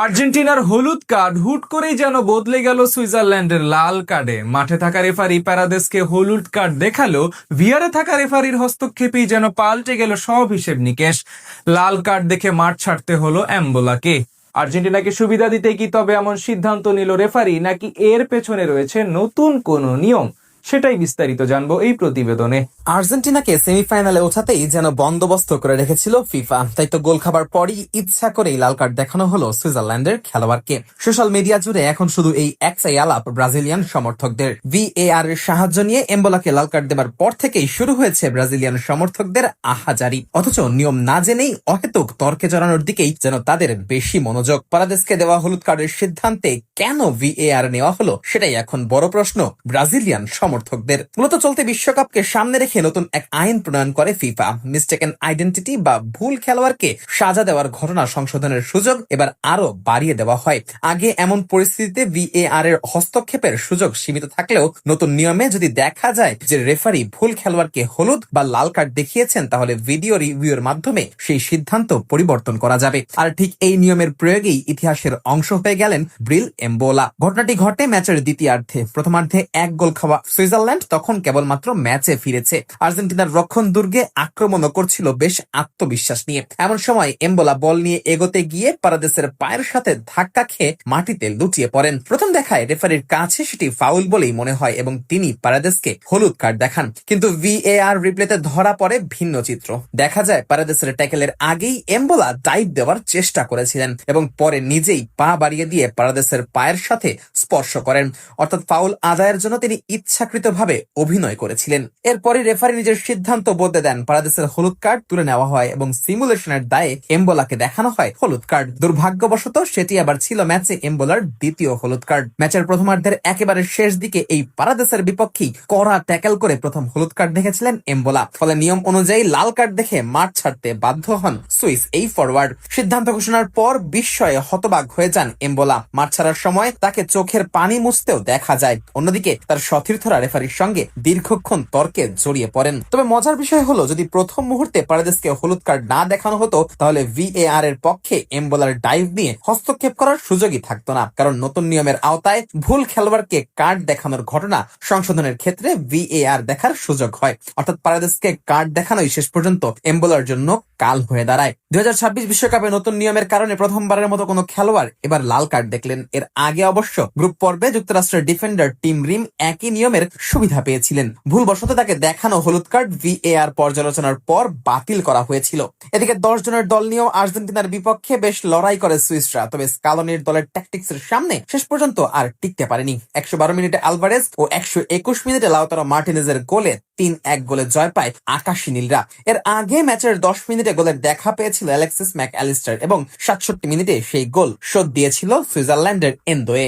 আর্জেন্টিনার হলুদ কার্ড হুট করেই যেন বদলে গেল সুইজারল্যান্ডের লাল কার্ডে। মাঠে থাকা রেফারি প্যারাদেসকে হলুদ কার্ড দেখালো, ভিআরে থাকা রেফারির হস্তক্ষেপেই যেন পাল্টে গেল সব হিসেব নিকেশ। লাল কার্ড দেখে মাঠ ছাড়তে হলো এম্বোলাকে। আর্জেন্টিনাকে সুবিধা দিতে কি তবে এমন সিদ্ধান্ত নিল রেফারি, নাকি এর পেছনে রয়েছে নতুন কোনো নিয়ম? সেটাই বিস্তারিত জানবো এই প্রতিবেদনে। আর্জেন্টিনাকে সেমিফাইনালে ওঠাতেই যেন বন্দোবস্ত করে রেখেছিল ফিফা, তাই তো গোল খাবার পরই ইচ্ছা করেই লাল কার্ড দেখানো হলো সুইজারল্যান্ডের খেলোয়াড়কে। সোশ্যাল মিডিয়া জুড়ে এখন শুধু এই একটাই আলাপ ব্রাজিলিয়ান সমর্থকদের। ভিএআর এর সাহায্য নিয়ে এম্বোলাকে লাল কার্ড দেবার পর থেকেই শুরু হয়েছে ব্রাজিলিয়ান সমর্থকদের আহাজারি। অথচ নিয়ম না জেনেই অহেতুক তর্কে জড়ানোর দিকেই যেন তাদের বেশি মনোযোগ। পারাদেসকে দেওয়া হলুদ কার্ডের সিদ্ধান্তে কেন ভিএআর নেওয়া হলো, সেটাই এখন বড় প্রশ্ন ব্রাজিলিয়ান সমর্থকদের। মূলত চলতি বিশ্বকাপকে সামনে রেখে নতুন এক আইন প্রণয়ন করে ফিফা। মিস্টেকেন আইডেন্টিটি বা ভুল খেলোয়াড়কে সাজা দেওয়ার ঘটনা সংশোধনের সুযোগ এবার আরো বাড়িয়ে দেওয়া হয়। আগে এমন পরিস্থিতিতে ভিএআর এর হস্তক্ষেপের সুযোগ সীমিত থাকলেও নতুন নিয়মে যদি দেখা যায় যে রেফারি ভুল খেলোয়াড়কে হলুদ বা লাল কার্ড দেখিয়েছেন, তাহলে ভিডিও রিভিউর মাধ্যমে সেই সিদ্ধান্ত পরিবর্তন করা যাবে। আর ঠিক এই নিয়মের প্রয়োগেই ইতিহাসের অংশ হয়ে গেলেন ব্রিল এম্বোলা। ঘটনাটি ঘটে ম্যাচের দ্বিতীয়ার্ধে। প্রথমার্ধে এক গোল খাওয়া সুইজারল্যান্ড তখন কেবলমাত্র ম্যাচে ফিরেছে। আর্জেন্টিনার রক্ষণ দুর্গে আক্রমণও করছিল বেশ আত্মবিশ্বাস নিয়ে। এমন সময় এম্বোলা বল নিয়ে এগোতে গিয়ে পারাদেসের পায়ের সাথে ধাক্কা খেয়ে মাটিতে লুটিয়ে পড়েন। প্রথম দেখায় রেফারির কাছে সেটি ফাউল বলেই মনে হয় এবং তিনি পারাদেসকে হলুদ কার্ড দেখান। কিন্তু ভিএআর রিপ্লেতে ধরা পড়ে ভিন্ন চিত্র। দেখা যায় পারাদেসের ট্যাকেলের আগেই এম্বোলা ডাইভ দেওয়ার চেষ্টা করেছিলেন এবং পরে নিজেই পা বাড়িয়ে দিয়ে পারাদেসের পায়ের সাথে স্পর্শ করেন। অর্থাৎ ফাউল আদায়ের জন্য তিনি ইচ্ছাকৃতভাবে অভিনয় করেছিলেন। এরপরই রেফারি নিজের সিদ্ধান্ত বদলে দেন। পারাদেসের হলুদ কার্ড তুলে নেওয়া হয় এবং সিমুলেশনের দায়ে এম্বোলাকে দেখানো হয় হলুদ কার্ড। দুর্ভাগ্যবশত সেটি আবার ছিল ম্যাচে এম্বোলার দ্বিতীয় হলুদ কার্ড। ম্যাচের প্রথমার্ধের একেবারে শেষ দিকে এই পারাদেসের বিপক্ষেই কড়া ট্যাকেল করে প্রথম হলুদ কার্ড দেখেছিলেন এম্বোলা। ফলে নিয়ম অনুযায়ী লাল কার্ড দেখে মাঠ ছাড়তে বাধ্য হন সুইস এই ফরওয়ার্ড। সিদ্ধান্ত ঘোষণার পর বিস্ময়ে হতবাক হয়ে যান এম্বোলা। মাঠ ছাড়ার সময় তাকে চোখের পানি মুছতেও দেখা যায়। অন্যদিকে তার সতীর্থরা রেফারির সঙ্গে দীর্ঘক্ষণ তর্কে জড়িয়ে পড়েন। তবে মজার বিষয় হলো, যদি প্রথম মুহূর্তে পারাদেসকে হলুদ কার্ড না দেখানো হতো, তাহলে ভিএআর এর পক্ষে এম্বোলার ডাইভ নিয়ে হস্তক্ষেপ করার সুযোগই থাকতো না। কারণ নতুন নিয়মের আওতায় ভুল খেলোয়াড়কে কার্ড দেখানোর ঘটনা সংশোধনের ক্ষেত্রে ভিএআর দেখার সুযোগ হয়। অর্থাৎ পারাদেসকে কার্ড দেখানোই শেষ পর্যন্ত এম্বোলার জন্য কাল হয়ে দাঁড়ায়। 2026 বিশ্বকাপে নতুন নিয়মের কারণে প্রথমবারের মতো কোনো খেলোয়াড় এবার লাল কার্ড দেখলেন। এর আগে অবশ্য গ্রুপ পর্বে যুক্তরাষ্ট্রের ডিফেন্ডার টিম রিম একই নিয়মের সুবিধা পেয়েছিলেন। ভুলবশত তাকে দেখানো হলুদ কার্ড ভিএআর পর্যালোচনার পর বাতিল করা হয়েছিল। এদিকে 10 জনের দল নিয়েও আর্জেন্টিনার বিপক্ষে বেশ লড়াই করে সুইসরা। তবে স্কালোনির দলের ট্যাকটিক্সের সামনে শেষ পর্যন্ত আর টিকতে পারেনি। 112 মিনিটে আলভারেজ ও 121 মিনিটে লাউতারো মার্টিনেজের গোলে 3-1 গোলে জয় পায় আকাশী নীলরা। এর আগে ম্যাচের 10 মিনিটে গোলের দেখা পেয়েছিল অ্যালেক্সিস ম্যাক অ্যালিস্টার এবং 67 মিনিটে সেই গোল শোধ দিয়েছিল সুইজারল্যান্ডের এন্দোয়ে।